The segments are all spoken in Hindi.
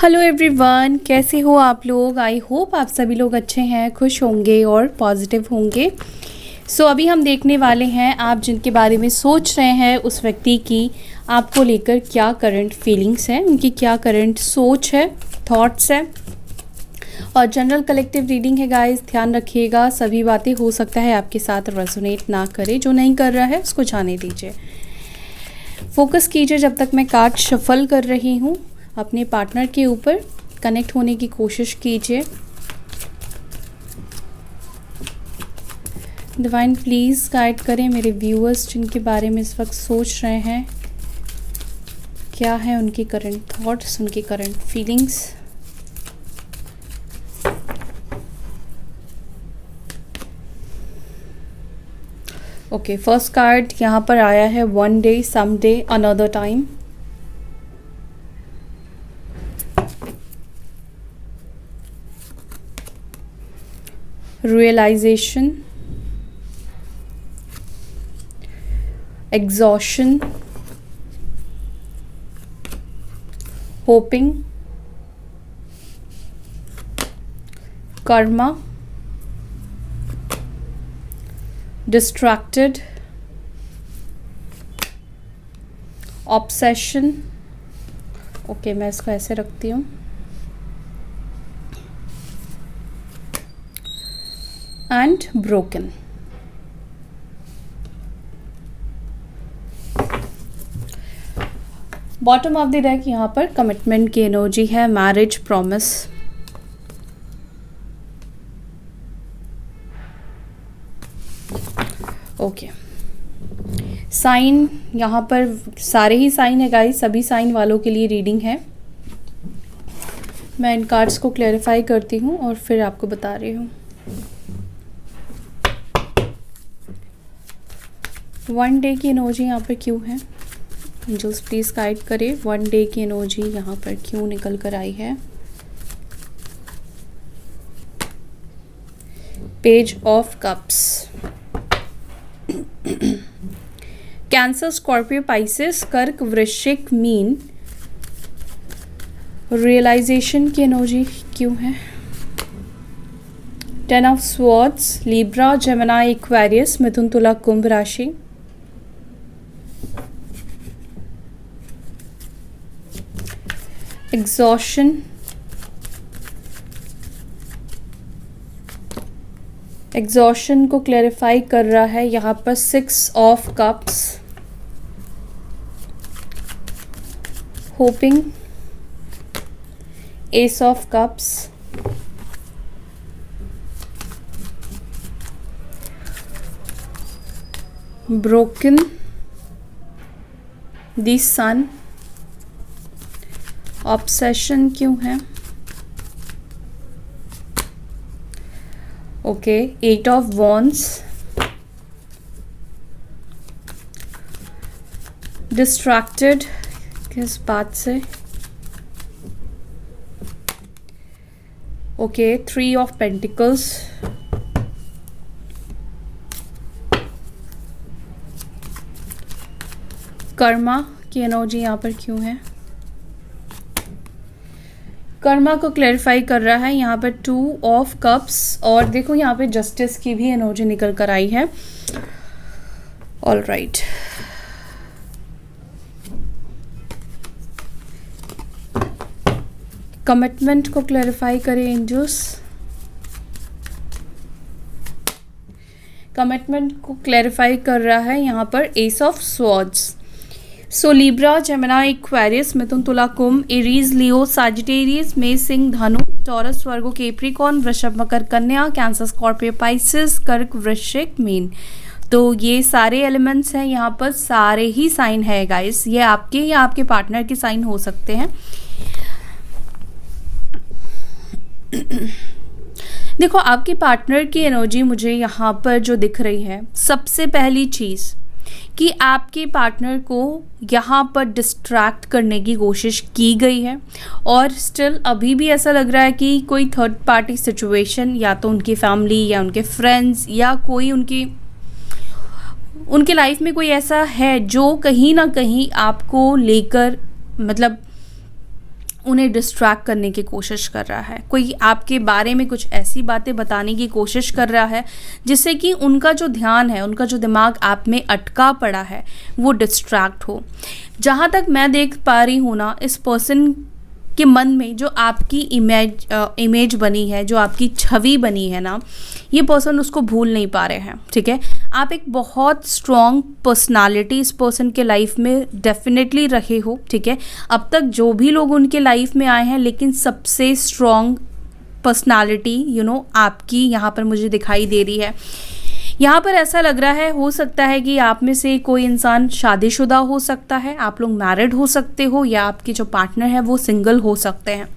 हेलो एवरीवन, कैसे हो आप लोग। आई होप आप सभी लोग अच्छे हैं, खुश होंगे और पॉजिटिव होंगे। अभी हम देखने वाले हैं आप जिनके बारे में सोच रहे हैं उस व्यक्ति की आपको लेकर क्या करंट फीलिंग्स हैं, उनकी क्या करंट सोच है, थॉट्स है। और जनरल कलेक्टिव रीडिंग है गाइस, ध्यान रखिएगा सभी बातें हो सकता है आपके साथ रेजोनेट ना करे। जो नहीं कर रहा है उसको जाने दीजिए। फोकस कीजिए जब तक मैं कार्ड शफल कर रही हूँ। अपने पार्टनर के ऊपर कनेक्ट होने की कोशिश कीजिए। डिवाइन प्लीज़ गाइड करें मेरे व्यूअर्स जिनके बारे में इस वक्त सोच रहे हैं, क्या है उनकी करंट थॉट्स, उनकी current feelings. Okay, first card यहाँ पर आया है one day, some day, another time. realization, exhaustion, hoping, karma, distracted, obsession। Okay, मैं इसको ऐसे रखती हूँ। And broken. Bottom of the deck यहाँ पर कमिटमेंट की एनर्जी है, मैरिज, प्रॉमिस। ओके, साइन यहाँ पर सारे ही साइन है गाइस, सभी साइन वालों के लिए रीडिंग है। मैं इन कार्ड्स को क्लैरिफाई करती हूँ और फिर आपको बता रही हूँ। वन डे की एनर्जी यहाँ पर क्यों है, एंजल्स प्लीज गाइड करें। वन डे की एनर्जी यहाँ पर क्यों निकल कर आई है। Page of cups. Cancer, Scorpio, Pisces, कर्क, वृश्चिक, मीन। रियलाइजेशन की एनर्जी क्यों है। Ten of swords, Libra, Gemini, Aquarius, मिथुन, तुला, कुंभ राशि। एग्जॉशन, एग्जॉशन को क्लैरिफाई कर रहा है यहाँ पर six of cups. Hoping, ace of cups, broken, the sun. Obsession क्यों है। Okay, eight of wands, distracted किस बात से। Okay, three of pentacles, karma की एनर्जी यहाँ पर क्यों है। कर्मा को क्लैरिफाई कर रहा है यहाँ पर टू ऑफ कप्स, और देखो यहाँ पे जस्टिस की भी एनर्जी निकल कर आई है। ऑल राइट, कमिटमेंट को क्लैरिफाई करें एंजल्स। कमिटमेंट को क्लैरिफाई कर रहा है यहाँ पर ace of swords. So Libra, Gemini, Aquarius, मिथुन, तुला, कुंभ, एरीज, लियो, सजिटेरियस, मेष, सिंह, धनु, टॉरस, वर्गो, कैप्रिकॉर्न, वृषभ, मकर, कन्या, कैंसर, स्कॉर्पियो, पाइसेस, कर्क, वृश्चिक, मीन। तो ये सारे एलिमेंट्स हैं यहाँ पर, सारे ही साइन है गाइस। ये आपके या आपके पार्टनर के साइन हो सकते हैं। देखो, आपके पार्टनर की एनर्जी मुझे यहाँ पर जो दिख रही है, सबसे पहली चीज़ कि आपके पार्टनर को यहाँ पर डिस्ट्रैक्ट करने की कोशिश की गई है, और स्टिल अभी भी ऐसा लग रहा है कि कोई थर्ड पार्टी सिचुएशन, या तो उनकी फैमिली या उनके फ्रेंड्स या कोई उनके लाइफ में कोई ऐसा है जो कहीं ना कहीं आपको लेकर, मतलब उन्हें डिस्ट्रैक्ट करने की कोशिश कर रहा है, कोई आपके बारे में कुछ ऐसी बातें बताने की कोशिश कर रहा है जिससे कि उनका जो ध्यान है, उनका जो दिमाग आप में अटका पड़ा है वो डिस्ट्रैक्ट हो। जहाँ तक मैं देख पा रही हूँ ना, इस पर्सन के मन में जो आपकी इमेज बनी है, जो आपकी छवि बनी है ना, ये पर्सन उसको भूल नहीं पा रहे हैं, ठीक है। आप एक बहुत स्ट्रॉन्ग पर्सनालिटी इस पर्सन के लाइफ में डेफिनेटली रहे हो, ठीक है। अब तक जो भी लोग उनके लाइफ में आए हैं, लेकिन सबसे स्ट्रॉन्ग पर्सनालिटी आपकी यहाँ पर मुझे दिखाई दे रही है। यहाँ पर ऐसा लग रहा है, हो सकता है कि आप में से कोई इंसान शादीशुदा हो सकता है, आप लोग मैरिड हो सकते हो, या आपके जो पार्टनर है वो सिंगल हो सकते हैं।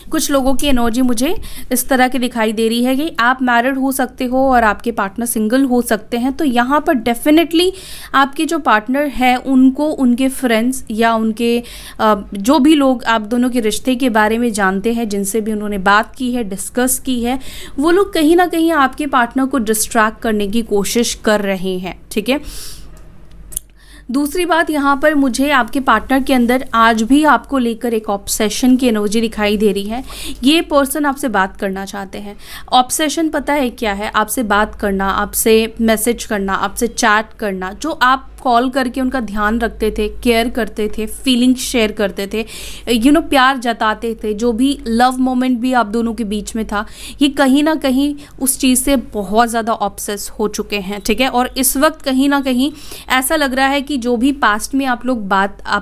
कुछ लोगों की एनर्जी मुझे इस तरह की दिखाई दे रही है कि आप मैरिड हो सकते हो और आपके पार्टनर सिंगल हो सकते हैं। तो यहाँ पर डेफिनेटली आपके जो पार्टनर है उनको उनके फ्रेंड्स या उनके जो भी लोग आप दोनों के रिश्ते के बारे में जानते हैं, जिनसे भी उन्होंने बात की है, डिस्कस की है, वो लोग कहीं ना कहीं आपके पार्टनर को डिस्ट्रैक्ट करने की कोशिश कर रहे हैं, ठीक है। दूसरी बात, यहाँ पर मुझे आपके पार्टनर के अंदर आज भी आपको लेकर एक ऑब्सेशन की एनर्जी दिखाई दे रही है। ये पर्सन आपसे बात करना चाहते हैं। ऑब्सेशन पता है क्या है? आपसे बात करना, आपसे मैसेज करना, आपसे चैट करना, जो आप कॉल करके उनका ध्यान रखते थे, केयर करते थे, फीलिंग्स शेयर करते थे, प्यार जताते थे, जो भी लव मोमेंट भी आप दोनों के बीच में था, ये कहीं ना कहीं उस चीज़ से बहुत ज़्यादा ऑब्सेस हो चुके हैं, ठीक है। और इस वक्त कहीं ना कहीं ऐसा लग रहा है कि जो भी पास्ट में आप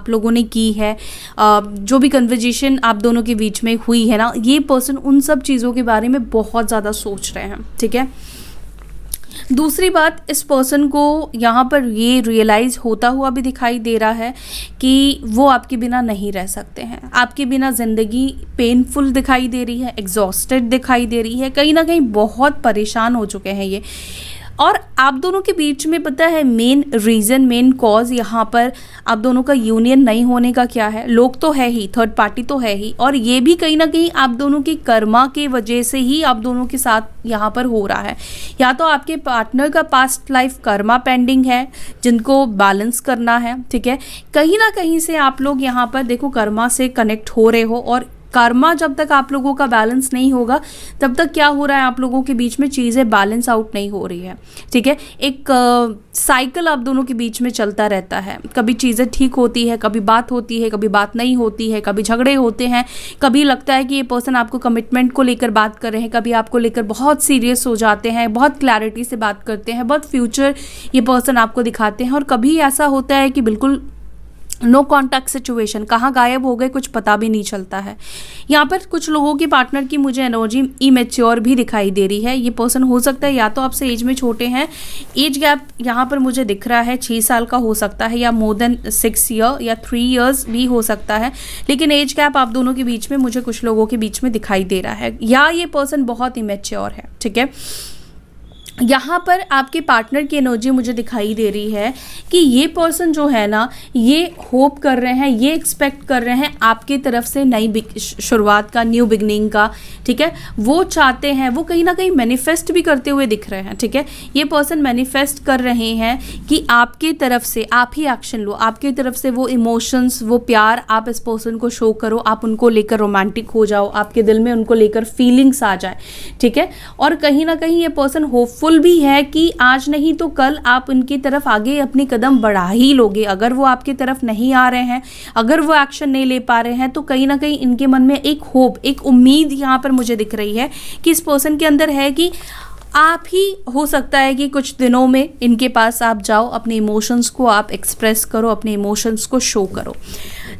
लोगों ने की है, जो भी कन्वर्जेशन आप दोनों के बीच में हुई है ना, ये पर्सन उन सब चीज़ों के बारे में बहुत ज़्यादा सोच रहे हैं, ठीक है। दूसरी बात, इस पर्सन को यहाँ पर ये रियलाइज़ होता हुआ भी दिखाई दे रहा है कि वो आपके बिना नहीं रह सकते हैं। आपके बिना ज़िंदगी पेनफुल दिखाई दे रही है, एग्जॉस्टेड दिखाई दे रही है, कहीं ना कहीं बहुत परेशान हो चुके हैं ये। और आप दोनों के बीच में पता है मेन रीज़न, मेन कॉज यहाँ पर आप दोनों का यूनियन नहीं होने का क्या है? लोग तो है ही, थर्ड पार्टी तो है ही, और ये भी कहीं ना कहीं आप दोनों की कर्मा के वजह से ही आप दोनों के साथ यहाँ पर हो रहा है। या तो आपके पार्टनर का पास्ट लाइफ कर्मा पेंडिंग है जिनको बैलेंस करना है, ठीक है। कहीं ना कहीं से आप लोग यहाँ पर देखो कर्मा से कनेक्ट हो रहे हो, और कर्मा जब तक आप लोगों का बैलेंस नहीं होगा तब तक क्या हो रहा है, आप लोगों के बीच में चीज़ें बैलेंस आउट नहीं हो रही है, ठीक है। एक साइकिल आप दोनों के बीच में चलता रहता है। कभी चीज़ें ठीक होती है, कभी बात होती है, कभी बात नहीं होती है, कभी झगड़े होते हैं, कभी लगता है कि ये पर्सन आपको कमिटमेंट को लेकर बात कर रहे हैं, कभी आपको लेकर बहुत सीरियस हो जाते हैं, बहुत क्लैरिटी से बात करते हैं, बहुत फ्यूचर ये पर्सन आपको दिखाते हैं, और कभी ऐसा होता है कि बिल्कुल नो कॉन्टैक्ट सिचुएशन, कहाँ गायब हो गए कुछ पता भी नहीं चलता है। यहाँ पर कुछ लोगों की पार्टनर की मुझे एनर्जी इमेच्योर भी दिखाई दे रही है। ये पर्सन हो सकता है या तो आपसे एज में छोटे हैं, एज गैप यहाँ पर मुझे दिख रहा है 6 साल का हो सकता है, या मोर देन 6 ईयर या 3 ईयर्स भी हो सकता है, लेकिन एज गैप आप दोनों के बीच में मुझे कुछ लोगों के बीच में दिखाई दे रहा है, या ये पर्सन बहुत इमेच्योर है, ठीक है। यहाँ पर आपके पार्टनर की एनर्जी मुझे दिखाई दे रही है कि ये पर्सन जो है ना, ये होप कर रहे हैं, ये एक्सपेक्ट कर रहे हैं आपकी तरफ से नई शुरुआत का, न्यू बिगनिंग का, ठीक है। वो चाहते हैं, वो कहीं ना कहीं मैनिफेस्ट भी करते हुए दिख रहे हैं, ठीक है। ये पर्सन मैनिफेस्ट कर रहे हैं कि आपकी तरफ से आप ही एक्शन लो, आपकी तरफ से वो इमोशंस, वो प्यार आप इस पर्सन को शो करो, आप उनको लेकर रोमांटिक हो जाओ, आपके दिल में उनको लेकर फीलिंग्स आ जाए, ठीक है। और कहीं ना कहीं ये पर्सन होपफुल भी है कि आज नहीं तो कल आप उनकी तरफ आगे अपनी कदम बढ़ा ही लोगे। अगर वो आपकी तरफ नहीं आ रहे हैं, अगर वो एक्शन नहीं ले पा रहे हैं, तो कहीं ना कहीं इनके मन में एक होप, एक उम्मीद यहाँ पर मुझे दिख रही है कि इस पर्सन के अंदर है कि आप ही हो सकता है कि कुछ दिनों में इनके पास आप जाओ, अपने इमोशंस को आप एक्सप्रेस करो, अपने इमोशंस को शो करो।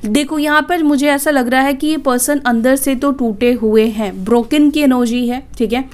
देखो यहाँ पर मुझे ऐसा लग रहा है कि ये पर्सन अंदर से तो टूटे हुए हैं, ब्रोकन की एनर्जी है, ठीक है।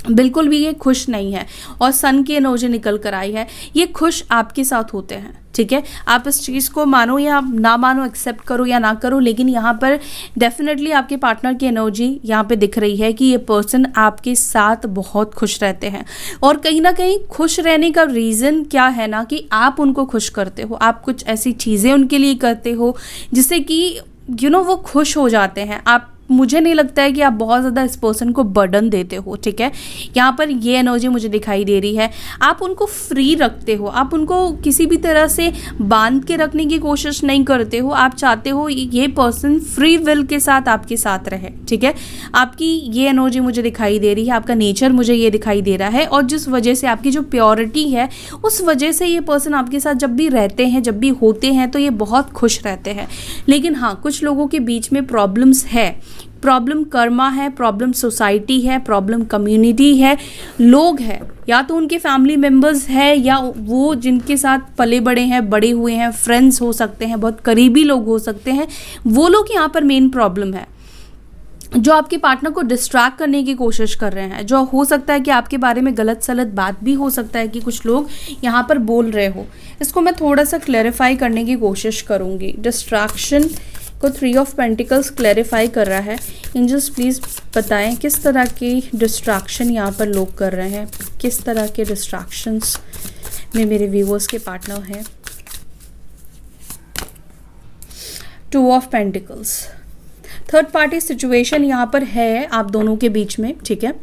बिल्कुल भी ये खुश नहीं है, और सन की एनर्जी निकल कर आई है। ये खुश आपके साथ होते हैं, ठीक है। आप इस चीज़ को मानो या ना मानो, एक्सेप्ट करो या ना करो, लेकिन यहाँ पर डेफिनेटली आपके पार्टनर की एनर्जी यहाँ पे दिख रही है कि ये पर्सन आपके साथ बहुत खुश रहते हैं। और कहीं ना कहीं खुश रहने का रीज़न क्या है ना, कि आप उनको खुश करते हो, आप कुछ ऐसी चीज़ें उनके लिए करते हो जिससे कि वो खुश हो जाते हैं। आप मुझे नहीं लगता है कि आप बहुत ज़्यादा इस पर्सन को बर्डन देते हो, ठीक है। यहाँ पर ये एनर्जी मुझे दिखाई दे रही है, आप उनको फ्री रखते हो, आप उनको किसी भी तरह से बांध के रखने की कोशिश नहीं करते हो। आप चाहते हो ये पर्सन फ्री विल के साथ आपके साथ रहे, ठीक है। आपकी ये एनर्जी मुझे दिखाई दे रही है, आपका नेचर मुझे ये दिखाई दे रहा है, और जिस वजह से आपकी जो प्योरिटी है उस वजह से ये पर्सन आपके साथ जब भी रहते हैं, जब भी होते हैं तो ये बहुत खुश रहते हैं। लेकिन हाँ, कुछ लोगों के बीच में प्रॉब्लम्स है, प्रॉब्लम कर्मा है, प्रॉब्लम सोसाइटी है, प्रॉब्लम कम्युनिटी है, लोग हैं, या तो उनके फैमिली मेम्बर्स है या वो जिनके साथ पले बड़े हैं, बड़े हुए हैं, फ्रेंड्स हो सकते हैं, बहुत करीबी लोग हो सकते हैं, वो लोग यहाँ पर मेन प्रॉब्लम है, जो आपके पार्टनर को डिस्ट्रैक्ट करने की कोशिश कर रहे हैं। जो हो सकता है कि आपके बारे में गलत सलत बात भी हो सकता है कि कुछ लोग यहाँ पर बोल रहे हो। इसको मैं थोड़ा सा क्लैरिफाई करने की कोशिश करूँगी। डिस्ट्रैक्शन को 3 ऑफ पेंटिकल्स क्लैरिफाई कर रहा है। एंजल्स प्लीज़ बताएं किस तरह की डिस्ट्रैक्शन यहाँ पर लोग कर रहे हैं, किस तरह के डिस्ट्रैक्शंस में मेरे व्यूअर्स के पार्टनर हैं। 2 of pentacles, third party situation यहाँ पर है आप दोनों के बीच में, ठीक है।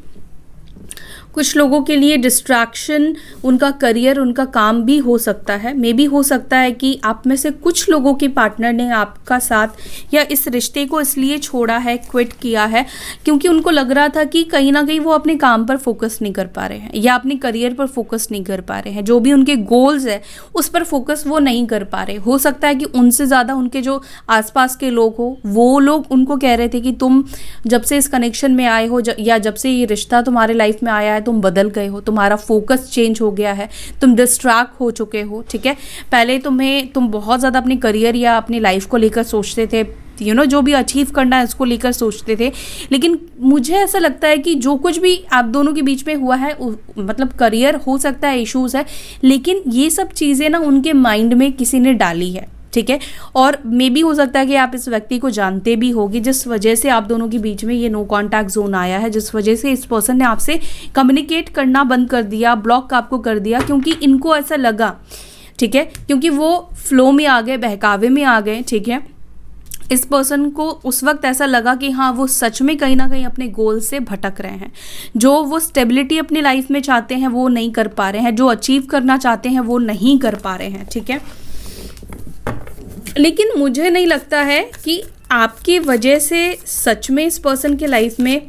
कुछ लोगों के लिए डिस्ट्रैक्शन उनका करियर, उनका काम भी हो सकता है। मे बी हो सकता है कि आप में से कुछ लोगों के पार्टनर ने आपका साथ या इस रिश्ते को इसलिए छोड़ा है, क्विट किया है, क्योंकि उनको लग रहा था कि कहीं ना कहीं वो अपने काम पर फोकस नहीं कर पा रहे हैं या अपने करियर पर फोकस नहीं कर पा रहे हैं। जो भी उनके गोल्स है उस पर फोकस वो नहीं कर पा रहे। हो सकता है कि उनसे ज़्यादा उनके जो आसपास के लोग हो, वो लोग उनको कह रहे थे कि तुम जब से इस कनेक्शन में आए हो या जब से ये रिश्ता तुम्हारे लाइफ में आया है तुम बदल गए हो, तुम्हारा फोकस चेंज हो गया है, तुम डिस्ट्रैक्ट हो चुके हो, ठीक है। पहले तुम बहुत ज़्यादा अपने करियर या अपनी लाइफ को लेकर सोचते थे, जो भी अचीव करना है उसको लेकर सोचते थे। लेकिन मुझे ऐसा लगता है कि जो कुछ भी आप दोनों के बीच में हुआ है, मतलब करियर हो सकता है इश्यूज़ है, लेकिन ये सब चीज़ें ना उनके माइंड में किसी ने डाली है, ठीक है। और मे बी हो सकता है कि आप इस व्यक्ति को जानते भी होगी, जिस वजह से आप दोनों के बीच में ये नो कॉन्टैक्ट जोन आया है, जिस वजह से इस पर्सन ने आपसे कम्युनिकेट करना बंद कर दिया, ब्लॉक आपको कर दिया, क्योंकि इनको ऐसा लगा, ठीक है, क्योंकि वो फ्लो में आ गए, बहकावे में आ गए, ठीक है। इस पर्सन को उस वक्त ऐसा लगा कि हाँ, वो सच में कहीं ना कहीं अपने गोल से भटक रहे हैं। जो वो स्टेबिलिटी अपनी लाइफ में चाहते हैं वो नहीं कर पा रहे हैं, जो अचीव करना चाहते हैं वो नहीं कर पा रहे हैं, ठीक है। लेकिन मुझे नहीं लगता है कि आपकी वजह से सच में इस पर्सन के लाइफ में,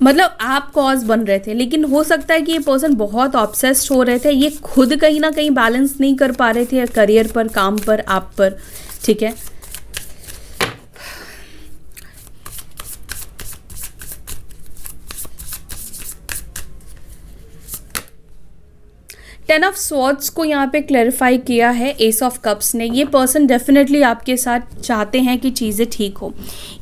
मतलब आप कॉज बन रहे थे, लेकिन हो सकता है कि ये पर्सन बहुत ऑब्सेस्ड हो रहे थे, ये खुद कहीं ना कहीं बैलेंस नहीं कर पा रहे थे करियर पर, काम पर, आप पर, ठीक है। टेन ऑफ स्वॉर्ड्स को यहाँ पे क्लैरिफाई किया है एस ऑफ कप्स ने। ये पर्सन डेफिनेटली आपके साथ चाहते हैं कि चीज़ें ठीक हो।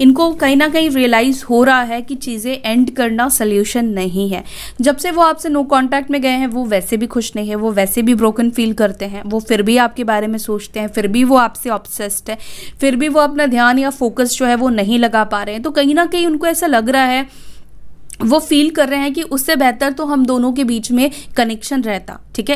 इनको कहीं ना कहीं रियलाइज़ हो रहा है कि चीज़ें एंड करना सल्यूशन नहीं है। जब से वो आपसे नो कांटेक्ट में गए हैं वो वैसे भी खुश नहीं है, वो वैसे भी ब्रोकन फील करते हैं, वो फिर भी आपके बारे में सोचते हैं, फिर भी वो आपसे ऑब्सेस्ड है, फिर भी वो अपना ध्यान या फोकस जो है वो नहीं लगा पा रहे हैं। तो कहीं ना कहीं उनको ऐसा लग रहा है, वो फील कर रहे हैं कि उससे बेहतर तो हम दोनों के बीच में कनेक्शन रहता, ठीक है।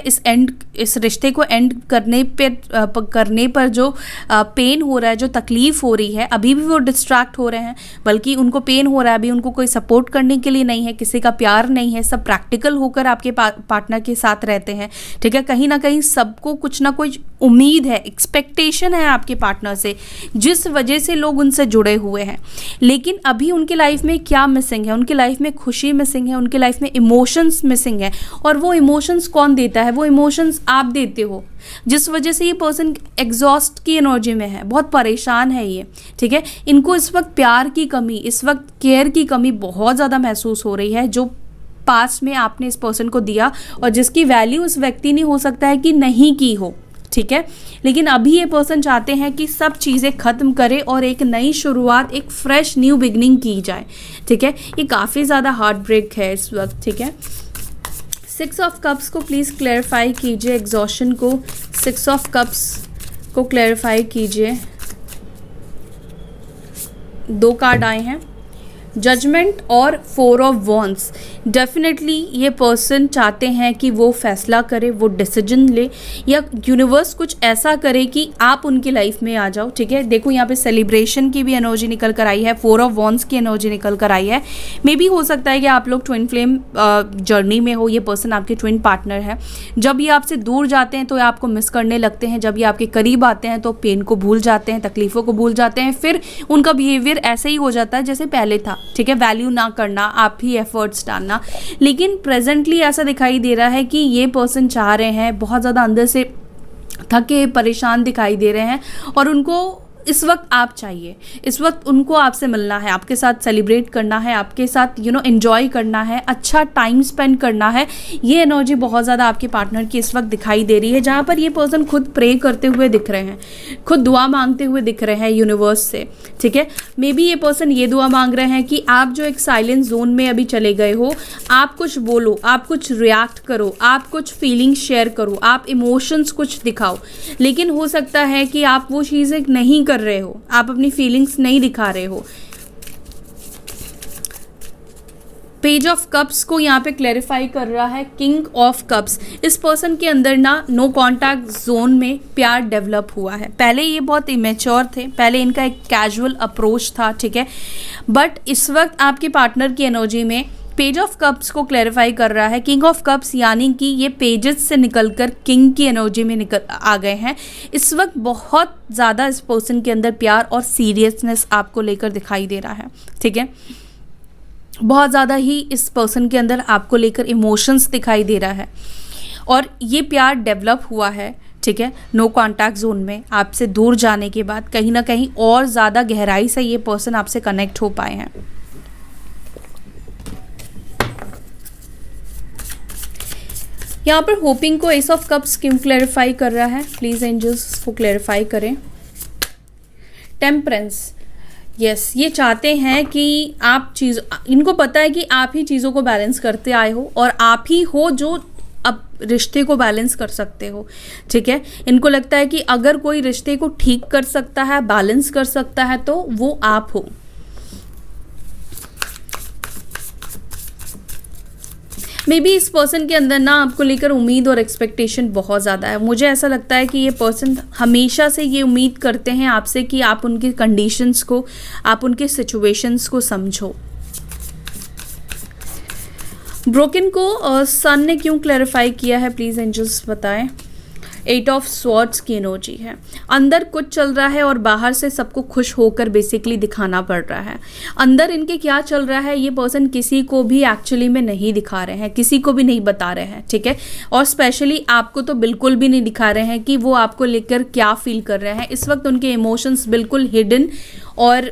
इस रिश्ते को एंड करने पर जो पेन हो रहा है, जो तकलीफ़ हो रही है, अभी भी वो डिस्ट्रैक्ट हो रहे हैं, बल्कि उनको पेन हो रहा है, अभी उनको कोई सपोर्ट करने के लिए नहीं है, किसी का प्यार नहीं है, सब प्रैक्टिकल होकर आपके पार्टनर के साथ रहते हैं, ठीक है। कहीं ना कहीं सबको कुछ ना कुछ उम्मीद है, एक्सपेक्टेशन है आपके पार्टनर से, जिस वजह से लोग उनसे जुड़े हुए हैं। लेकिन अभी उनके लाइफ में क्या मिसिंग है? उनके लाइफ में खुशी मिसिंग है, उनके लाइफ में इमोशंस मिसिंग है। और वो इमोशंस कौन देता है? वो इमोशंस आप देते हो, जिस वजह से ये पर्सन एग्जॉस्ट की एनर्जी में है, बहुत परेशान है ये, ठीक है। इनको इस वक्त प्यार की कमी, इस वक्त केयर की कमी बहुत ज़्यादा महसूस हो रही है, जो पास्ट में आपने इस पर्सन को दिया और जिसकी वैल्यू उस व्यक्ति ने हो सकता है कि नहीं की हो, ठीक है। लेकिन अभी ये पर्सन चाहते हैं कि सब चीज़ें ख़त्म करे और एक नई शुरुआत, एक फ्रेश न्यू बिगनिंग की जाए, ठीक है। ये काफ़ी ज़्यादा हार्ट ब्रेक है इस वक्त, ठीक है। 6 ऑफ कप्स को प्लीज़ क्लैरिफाई कीजिए, एग्जॉशन को 6 ऑफ कप्स को क्लैरिफाई कीजिए। 2 कार्ड आए हैं, जजमेंट और 4 ऑफ वॉन्ड्स। डेफिनेटली ये पर्सन चाहते हैं कि वो फैसला करे, वो डिसीजन ले, या यूनिवर्स कुछ ऐसा करे कि आप उनकी लाइफ में आ जाओ। ठीक है, देखो यहाँ पे सेलिब्रेशन की भी एनर्जी निकल कर आई है, 4 ऑफ वॉन्ड्स की एनर्जी निकल कर आई है। मे बी हो सकता है कि आप लोग ट्विन फ्लेम जर्नी में हो, ये पर्सन आपके ट्विन पार्टनर है। जब ये आपसे दूर जाते हैं तो ये आपको मिस करने लगते हैं, जब ये आपके करीब आते हैं तो पेन को भूल जाते हैं, तकलीफ़ों को भूल जाते हैं, फिर उनका बिहेवियर ऐसे ही हो जाता है जैसे पहले था। ठीक है, वैल्यू ना करना, आप ही एफर्ट्स डालना। लेकिन प्रेजेंटली ऐसा दिखाई दे रहा है कि ये पर्सन चाह रहे हैं, बहुत ज़्यादा अंदर से थके परेशान दिखाई दे रहे हैं, और उनको इस वक्त आप चाहिए, इस वक्त उनको आपसे मिलना है, आपके साथ सेलिब्रेट करना है, आपके साथ एंजॉय करना है, अच्छा टाइम स्पेंड करना है। ये एनर्जी बहुत ज़्यादा आपके पार्टनर की इस वक्त दिखाई दे रही है, जहाँ पर ये पर्सन खुद प्रे करते हुए दिख रहे हैं, खुद दुआ मांगते हुए दिख रहे हैं यूनिवर्स से। ठीक है, मे बी ये पर्सन ये दुआ मांग रहे हैं कि आप जो एक साइलेंट जोन में अभी चले गए हो, आप कुछ बोलो, आप कुछ रिएक्ट करो, आप कुछ फीलिंग्स शेयर करो, आप इमोशंस कुछ दिखाओ। लेकिन हो सकता है कि आप वो चीज़ें नहीं कर रहे हो, आप अपनी फीलिंग्स नहीं दिखा रहे हो। पेज ऑफ कप्स को यहाँ पे क्लैरिफाई कर रहा है किंग ऑफ कप्स। इस पर्सन के अंदर ना नो कॉन्टैक्ट जोन में प्यार डेवलप हुआ है। पहले ये बहुत इमेच्योर थे, पहले इनका एक कैजुअल अप्रोच था। ठीक है, बट इस वक्त आपके पार्टनर की एनर्जी में पेज ऑफ कप्स को क्लैरिफाई कर रहा है किंग ऑफ कप्स, यानी कि ये पेजेस से निकलकर किंग की एनर्जी में निकल आ गए हैं। इस वक्त बहुत ज़्यादा इस पर्सन के अंदर प्यार और सीरियसनेस आपको लेकर दिखाई दे रहा है। ठीक है, बहुत ज़्यादा ही इस पर्सन के अंदर आपको लेकर इमोशंस दिखाई दे रहा है, और ये प्यार डेवलप हुआ है। ठीक है, नो कॉन्टैक्ट जोन में आपसे दूर जाने के बाद कहीं ना कहीं और ज़्यादा गहराई से ये पर्सन आपसे कनेक्ट हो पाए हैं। यहाँ पर होपिंग को एस ऑफ कप्स क्यों क्लैरिफाई कर रहा है, प्लीज़ एंजल्स को क्लैरिफाई करें। टेम्परेंस, यस, ये चाहते हैं कि आप इनको पता है कि आप ही चीज़ों को बैलेंस करते आए हो, और आप ही हो जो अब रिश्ते को बैलेंस कर सकते हो। ठीक है, इनको लगता है कि अगर कोई रिश्ते को ठीक कर सकता है, बैलेंस कर सकता है, तो वो आप हो। मे बी इस पर्सन के अंदर ना आपको लेकर उम्मीद और एक्सपेक्टेशन बहुत ज़्यादा है। मुझे ऐसा लगता है कि ये पर्सन हमेशा से ये उम्मीद करते हैं आपसे कि आप उनकी कंडीशंस को, आप उनके सिचुएशंस को समझो। ब्रोकन को सन ने क्यों क्लैरिफाई किया है, प्लीज़ एंजल्स बताएं। 8 ऑफ स्वॉर्ड्स की एनर्जी है। अंदर कुछ चल रहा है और बाहर से सबको खुश होकर बेसिकली दिखाना पड़ रहा है। अंदर इनके क्या चल रहा है ये पर्सन किसी को भी एक्चुअली में नहीं दिखा रहे हैं, किसी को भी नहीं बता रहे हैं। ठीक है, और स्पेशली आपको तो बिल्कुल भी नहीं दिखा रहे हैं कि वो आपको लेकर क्या फील कर रहे हैं। इस वक्त उनके इमोशंस बिल्कुल हिडन और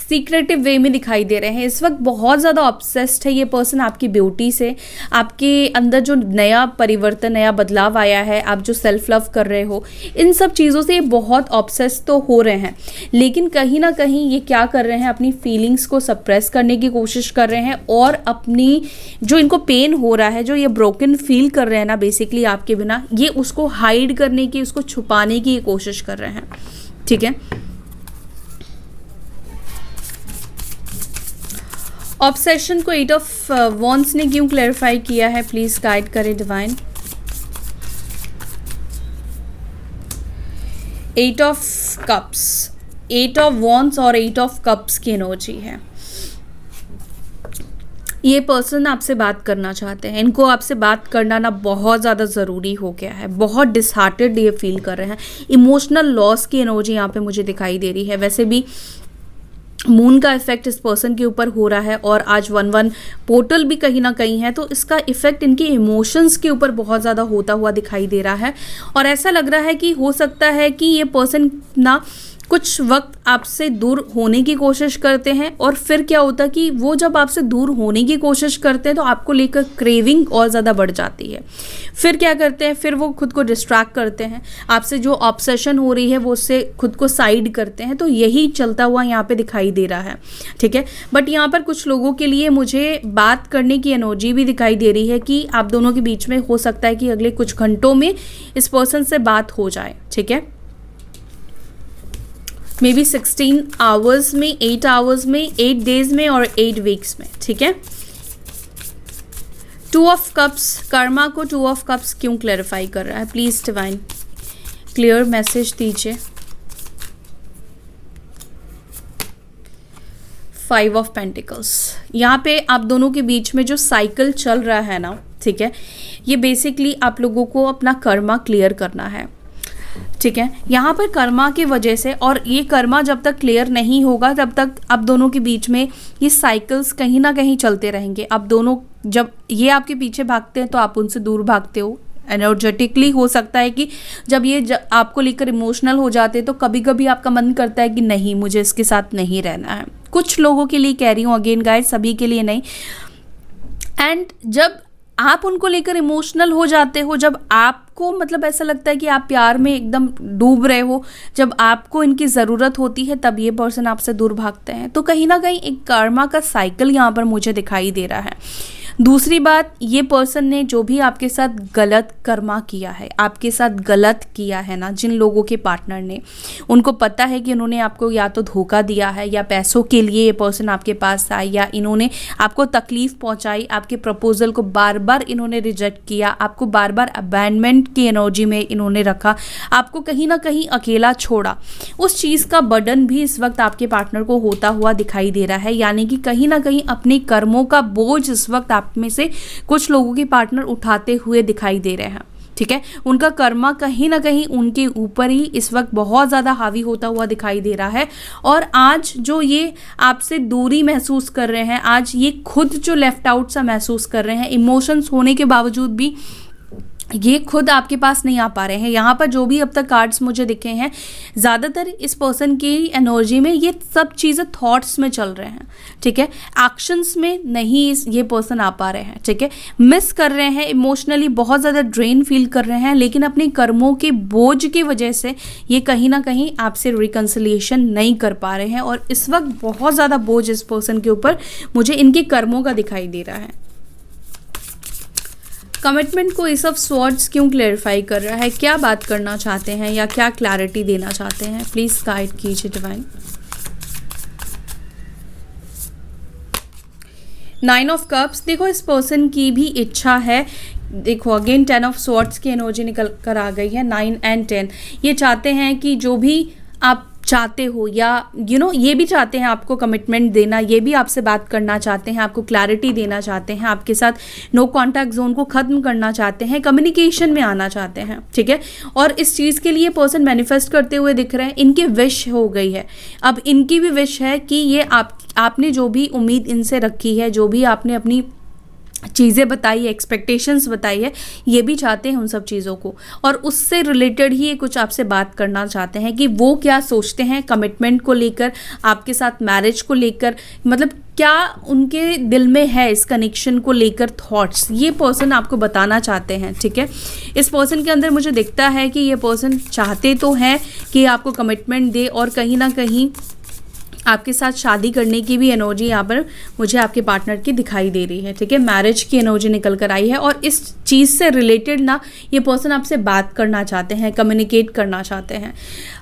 सीक्रेटिव वे में दिखाई दे रहे हैं। इस वक्त बहुत ज़्यादा ऑब्सेस्ड है ये पर्सन आपकी ब्यूटी से, आपके अंदर जो नया परिवर्तन, नया बदलाव आया है, आप जो सेल्फ लव कर रहे हो, इन सब चीज़ों से ये बहुत ऑब्सेस्ड तो हो रहे हैं। लेकिन कहीं ना कहीं ये क्या कर रहे हैं, अपनी फीलिंग्स को सप्रेस करने की कोशिश कर रहे हैं, और अपनी जो इनको पेन हो रहा है, जो ये ब्रोकन फील कर रहे हैं ना बेसिकली आपके बिना, ये उसको हाइड करने की, उसको छुपाने की कोशिश कर रहे हैं। ठीक है, ऑब्सेशन को 8 ऑफ वॉन्ड्स ने क्यों क्लैरिफाई किया है, प्लीज गाइड करें divine. 8 of cups, 8 of wands और 8 ऑफ कप्स की एनर्जी है। ये पर्सन आपसे बात करना चाहते हैं, इनको आपसे बात करना ना बहुत ज़्यादा ज़रूरी हो गया है। बहुत डिसहार्टेड ये फील कर रहे हैं, इमोशनल लॉस की एनर्जी यहाँ पे मुझे दिखाई दे रही है। वैसे भी मून का इफेक्ट इस पर्सन के ऊपर हो रहा है, और आज 1-1 पोर्टल भी कहीं ना कहीं है, तो इसका इफेक्ट इनके इमोशंस के ऊपर बहुत ज़्यादा होता हुआ दिखाई दे रहा है। और ऐसा लग रहा है कि हो सकता है कि ये पर्सन ना कुछ वक्त आपसे दूर होने की कोशिश करते हैं, और फिर क्या होता है कि वो जब आपसे दूर होने की कोशिश करते हैं तो आपको लेकर क्रेविंग और ज़्यादा बढ़ जाती है। फिर क्या करते हैं, फिर वो खुद को डिस्ट्रैक्ट करते हैं, आपसे जो ऑब्सेशन हो रही है वो उससे खुद को साइड करते हैं। तो यही चलता हुआ यहाँ पे दिखाई दे रहा है। ठीक है, बट यहाँ पर कुछ लोगों के लिए मुझे बात करने की एनर्जी भी दिखाई दे रही है कि आप दोनों के बीच में हो सकता है कि अगले कुछ घंटों में इस पर्सन से बात हो जाए। ठीक है, मे बी 16 आवर्स में, 8 आवर्स में, 8 डेज में और 8 वीक्स में। ठीक है, टू ऑफ कप्स कर्मा को टू ऑफ कप्स क्यों क्लैरिफाई कर रहा है? प्लीज डिवाइन क्लियर मैसेज दीजिए। 5 ऑफ पेंटिकल्स, यहाँ पे आप दोनों के बीच में जो साइकिल चल रहा है ना, ठीक है, ये बेसिकली आप लोगों को अपना कर्मा क्लियर करना है, ठीक है। यहाँ पर कर्मा की वजह से, और ये कर्मा जब तक क्लियर नहीं होगा तब तक आप दोनों के बीच में ये साइकिल्स कहीं ना कहीं चलते रहेंगे। आप दोनों, जब ये आपके पीछे भागते हैं तो आप उनसे दूर भागते हो। एनर्जेटिकली हो सकता है कि जब ये आपको लेकर इमोशनल हो जाते हैं तो कभी कभी आपका मन करता है कि नहीं, मुझे इसके साथ नहीं रहना है। कुछ लोगों के लिए कह रही हूँ, अगेन गाइस, सभी के लिए नहीं। एंड जब आप उनको लेकर इमोशनल हो जाते हो, जब आपको मतलब ऐसा लगता है कि आप प्यार में एकदम डूब रहे हो, जब आपको इनकी ज़रूरत होती है, तब ये पर्सन आपसे दूर भागते हैं। तो कहीं ना कहीं एक कर्मा का साइकिल यहाँ पर मुझे दिखाई दे रहा है। दूसरी बात, ये पर्सन ने जो भी आपके साथ गलत कर्मा किया है, आपके साथ गलत किया है ना, जिन लोगों के पार्टनर ने, उनको पता है कि उन्होंने आपको या तो धोखा दिया है, या पैसों के लिए ये पर्सन आपके पास आए, या इन्होंने आपको तकलीफ पहुंचाई, आपके प्रपोजल को बार बार इन्होंने रिजेक्ट किया, आपको बार बार अबैंडमेंट की एनर्जी में इन्होंने रखा, आपको कहीं ना कहीं अकेला छोड़ा। उस चीज़ का बर्डन भी इस वक्त आपके पार्टनर को होता हुआ दिखाई दे रहा है। यानी कि कहीं ना कहीं अपने कर्मों का बोझ इस वक्त आप में से कुछ लोगों के पार्टनर उठाते हुए दिखाई दे रहे हैं, ठीक है। उनका कर्मा कहीं ना कहीं उनके ऊपर ही इस वक्त बहुत ज़्यादा हावी होता हुआ दिखाई दे रहा है। और आज जो ये आपसे दूरी महसूस कर रहे हैं, आज ये खुद जो लेफ्ट आउट सा महसूस कर रहे हैं, इमोशंस होने के बावजूद भी ये खुद आपके पास नहीं आ पा रहे हैं। यहाँ पर जो भी अब तक कार्ड्स मुझे दिखे हैं, ज़्यादातर इस पर्सन की एनर्जी में ये सब चीज़ें थॉट्स में चल रहे हैं, ठीक है। एक्शंस में नहीं ये पर्सन आ पा रहे हैं, ठीक है। मिस कर रहे हैं, इमोशनली बहुत ज़्यादा ड्रेन फील कर रहे हैं, लेकिन अपने कर्मों के बोझ की वजह से ये कहीं ना कहीं आपसे रिकन्सिलिएशन नहीं कर पा रहे हैं। और इस वक्त बहुत ज़्यादा बोझ इस पर्सन के ऊपर मुझे इनके कर्मों का दिखाई दे रहा है। कमिटमेंट को एस ऑफ स्वॉर्ड्स क्यों क्लैरिफाई कर रहा है? क्या बात करना चाहते हैं या क्या क्लैरिटी देना चाहते हैं? प्लीज गाइड कीजिए डिवाइन। 9 ऑफ कप्स, देखो इस पर्सन की भी इच्छा है। देखो अगेन 10 ऑफ स्वॉर्ड्स की एनर्जी निकल कर आ गई है, 9 एंड 10। ये चाहते हैं कि जो भी आप चाहते हो, या ये भी चाहते हैं आपको कमिटमेंट देना, ये भी आपसे बात करना चाहते हैं, आपको क्लैरिटी देना चाहते हैं, आपके साथ नो कॉन्टैक्ट जोन को ख़त्म करना चाहते हैं, कम्युनिकेशन में आना चाहते हैं, ठीक है। और इस चीज़ के लिए पर्सन मैनिफेस्ट करते हुए दिख रहे हैं। इनकी विश हो गई है, अब इनकी भी विश है कि ये आपने जो भी उम्मीद इनसे रखी है, जो भी आपने अपनी चीज़ें बताई, एक्सपेक्टेशंस बताई है, ये भी चाहते हैं उन सब चीज़ों को, और उससे रिलेटेड ही कुछ आपसे बात करना चाहते हैं कि वो क्या सोचते हैं कमिटमेंट को लेकर, आपके साथ मैरिज को लेकर, मतलब क्या उनके दिल में है इस कनेक्शन को लेकर थॉट्स, ये पर्सन आपको बताना चाहते हैं, ठीक है। इस पर्सन के अंदर मुझे दिखता है कि ये पर्सन चाहते तो हैं कि आपको कमिटमेंट दे, और कहीं ना कहीं आपके साथ शादी करने की भी एनर्जी यहाँ पर मुझे आपके पार्टनर की दिखाई दे रही है, ठीक है। मैरिज की एनर्जी निकल कर आई है, और इस चीज़ से रिलेटेड ना ये पर्सन आपसे बात करना चाहते हैं, कम्युनिकेट करना चाहते हैं।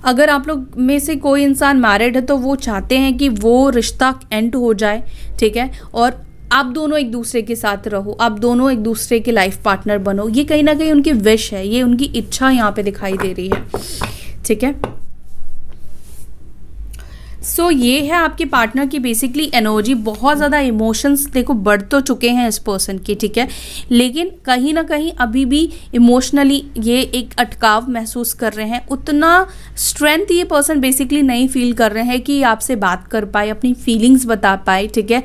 अगर आप लोग में से कोई इंसान मैरिड है तो वो चाहते हैं कि वो रिश्ता एंड हो जाए, ठीक है, और आप दोनों एक दूसरे के साथ रहो, आप दोनों एक दूसरे के लाइफ पार्टनर बनो। ये कहीं ना कहीं उनकी विश है, ये उनकी इच्छा यहाँ पे दिखाई दे रही है, ठीक है। सो ये है आपके पार्टनर की बेसिकली एनर्जी। बहुत ज़्यादा इमोशंस देखो बढ़ तो चुके हैं इस पर्सन के, ठीक है, लेकिन कहीं ना कहीं अभी भी इमोशनली ये एक अटकाव महसूस कर रहे हैं। उतना स्ट्रेंथ ये पर्सन बेसिकली नहीं फील कर रहे हैं कि आपसे बात कर पाए, अपनी फीलिंग्स बता पाए, ठीक है।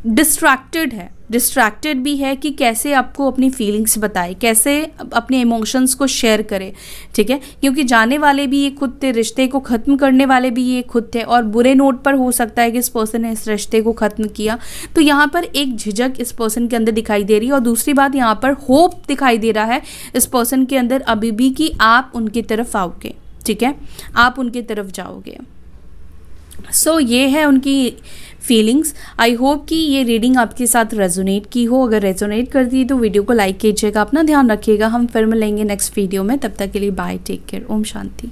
डिस्ट्रैक्टेड है, डिस्ट्रैक्टेड भी है कि कैसे आपको अपनी फीलिंग्स बताए, कैसे अपने इमोशंस को शेयर करे, ठीक है, क्योंकि जाने वाले भी ये खुद थे, रिश्ते को ख़त्म करने वाले भी ये खुद थे, और बुरे नोट पर हो सकता है कि इस पर्सन ने इस रिश्ते को ख़त्म किया। तो यहाँ पर एक झिझक इस पर्सन के अंदर दिखाई दे रही है, और दूसरी बात यहाँ पर होप दिखाई दे रहा है इस पर्सन के अंदर अभी भी कि आप उनकी तरफ आओगे, ठीक है, आप उनकी तरफ जाओगे। सो ये है उनकी फीलिंग्स। आई होप कि ये रीडिंग आपके साथ रेजोनेट की हो। अगर रेजोनेट करती है तो वीडियो को लाइक कीजिएगा, अपना ध्यान रखिएगा। हम फिर मिलेंगे नेक्स्ट वीडियो में, तब तक के लिए bye, take care, Om Shanti.